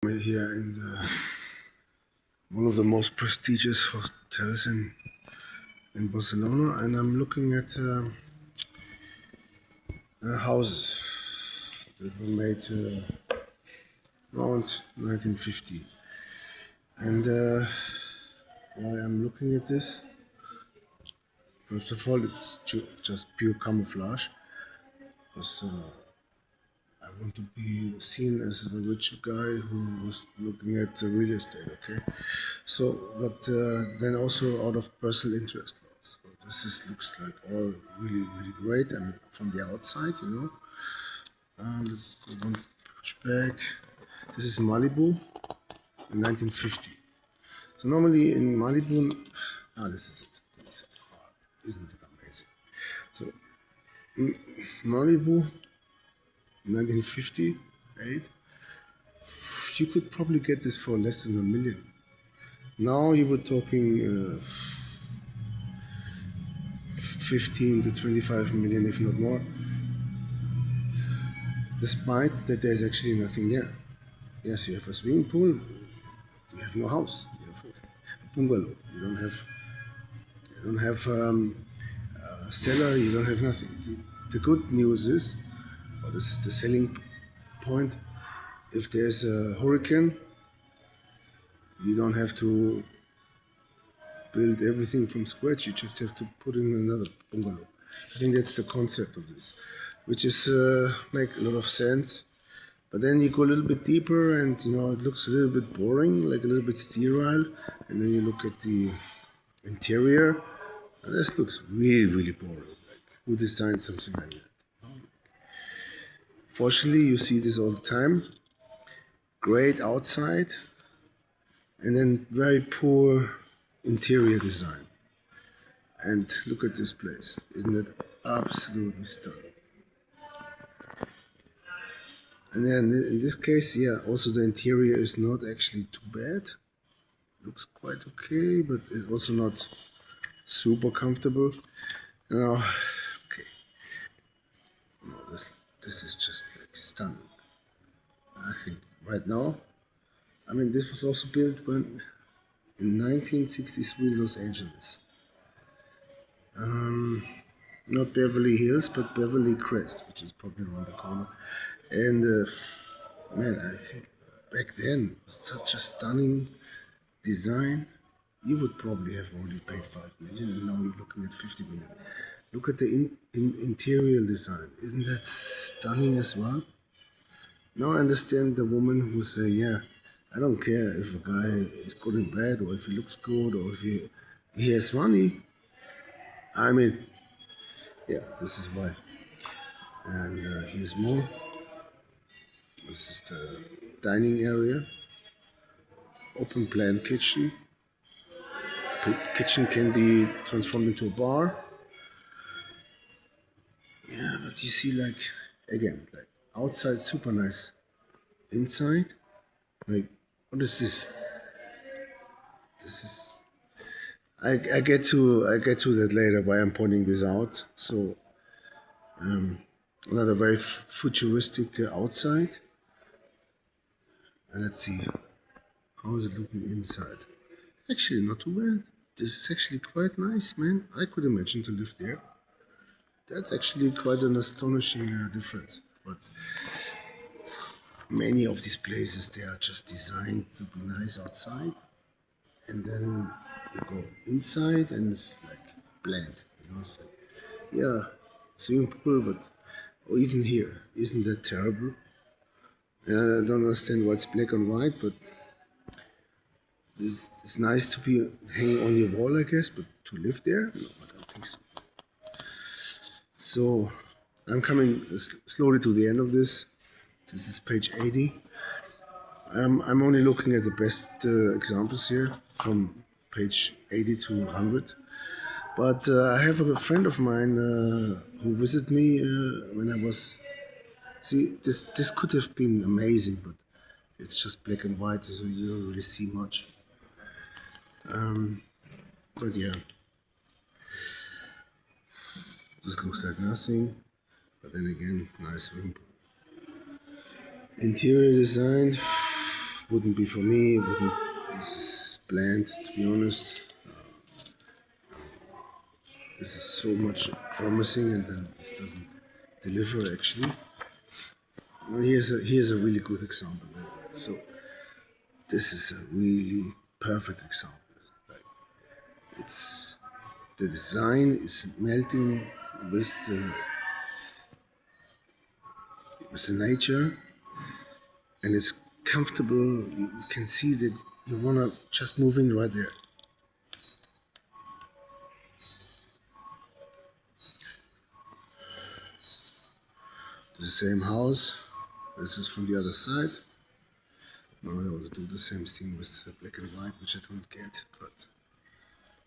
We're here in one of the most prestigious hotels in Barcelona, and I'm looking at houses that were made around 1950. And while I'm looking at this, first of all, it's just pure camouflage, because I want to be seen as the rich guy who was looking at the real estate. Okay, so but then also out of personal interest. So looks like all really great. I mean, from the outside, let's go one push back. This is Malibu in 1950. So normally in Malibu, this is it. This is it. Oh, isn't it amazing? So Malibu, 1958. You could probably get this for less than $1 million. Now you were talking 15 to 25 million, if not more. Despite that, there's actually nothing there. Yes, you have a swimming pool. You have no house. You have a bungalow. You don't have a cellar. You don't have nothing. The good news is, or this is the selling point, if there's a hurricane, you don't have to build everything from scratch. You just have to put in another bungalow. I think that's the concept of this, which is make a lot of sense. But then you go a little bit deeper, and it looks a little bit boring, like a little bit sterile. And then you look at the interior, and this looks really boring. Like, who designed something like that? Fortunately, you see this all the time. Great outside, and then very poor interior design. And look at this place. Isn't it absolutely stunning? And then in this case, yeah, also the interior is not actually too bad. Looks quite okay, but it's also not super comfortable. Okay. No, this is just like stunning. I think right now. I mean, this was also built in 1963 in Los Angeles. Not Beverly Hills, but Beverly Crest, which is probably around the corner. And man, I think back then it was such a stunning design. You would probably have only paid 5 million, and now you're looking at 50 million. Look at the interior design. Isn't that stunning as well? Now I understand the woman who say, yeah, I don't care if a guy is good and bad, or if he looks good, or if he has money. I mean, yeah, this is why. And here's more. This is the dining area. Open plan kitchen. Kitchen can be transformed into a bar. Yeah, but you see, like, again, like outside super nice. Inside, like, what is this? This is. I get to that later. Why I'm pointing this out. So, another very futuristic outside. And let's see, how is it looking inside? Actually, not too bad. This is actually quite nice, man. I could imagine to live there. That's actually quite an astonishing difference. But many of these places, they are just designed to be nice outside, and then you go inside and it's like bland. It's like, yeah, swimming pool, but or even here, isn't that terrible? I don't understand why it's black and white, but it's nice to be hanging on your wall, I guess, but to live there, no, I don't think so. So I'm coming slowly to the end of this. This is page 80. I'm only looking at the best examples here from page 80 to 100. But I have a friend of mine who visited me when I was. See, this could have been amazing, but it's just black and white, so you don't really see much. But yeah, this looks like nothing. But then again, nice room. Interior design. wouldn't be for me. It wouldn't. This is bland, to be honest. This is so much promising, and then this doesn't deliver. Actually, well, here's a really good example. So this is a really perfect example. Like it's the design is melting with the nature, and it's comfortable. You can see that you wanna just move in right there. The same house. This is from the other side. Now I also do the same thing with black and white, which I don't get. But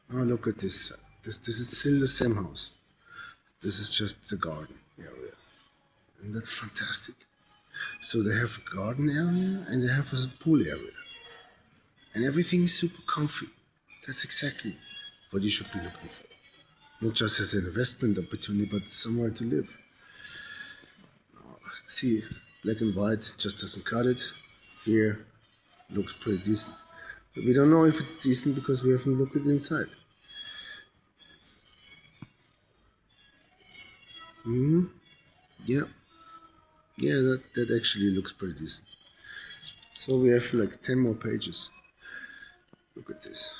now look at this. This is still the same house. This is just the garden area. Isn't that fantastic? So they have a garden area and they have a pool area. And everything is super comfy. That's exactly what you should be looking for. Not just as an investment opportunity, but somewhere to live. See, black and white just doesn't cut it. Here, looks pretty decent. But we don't know if it's decent because we haven't looked at inside. Hmm. Yeah. Yeah, that actually looks pretty decent. So we have like 10 more pages. Look at this.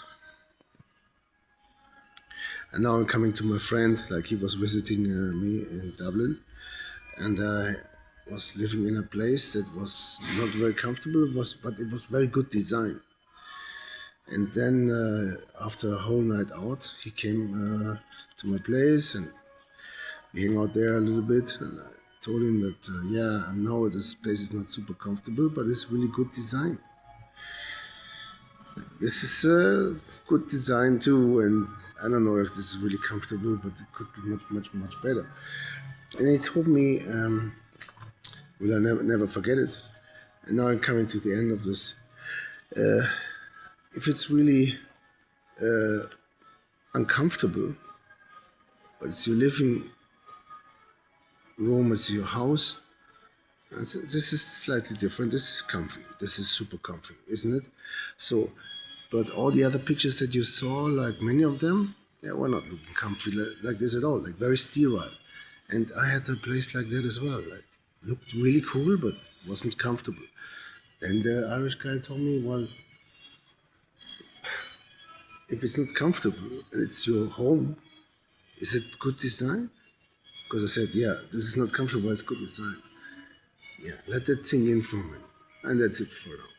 And now I'm coming to my friend, like he was visiting me in Dublin, and I was living in a place that was not very comfortable, but it was very good design. And then after a whole night out, he came to my place and we hang out there a little bit. And I told him that yeah, I know this place is not super comfortable, but it's really good design. This is good design too, and I don't know if this is really comfortable, but it could be much better. And he told me, will I never forget it? And now I'm coming to the end of this. If it's really uncomfortable, but it's your living room, it's your house, this is slightly different. This is comfy. This is super comfy, isn't it? So, but all the other pictures that you saw, like many of them, they were not looking comfy like this at all. Like very sterile. And I had a place like that as well. Like looked really cool, but wasn't comfortable. And the Irish guy told me, well, if it's not comfortable and it's your home, is it good design? Because I said, yeah, this is not comfortable. It's good design. Yeah, let that thing in for a minute. And that's it for now.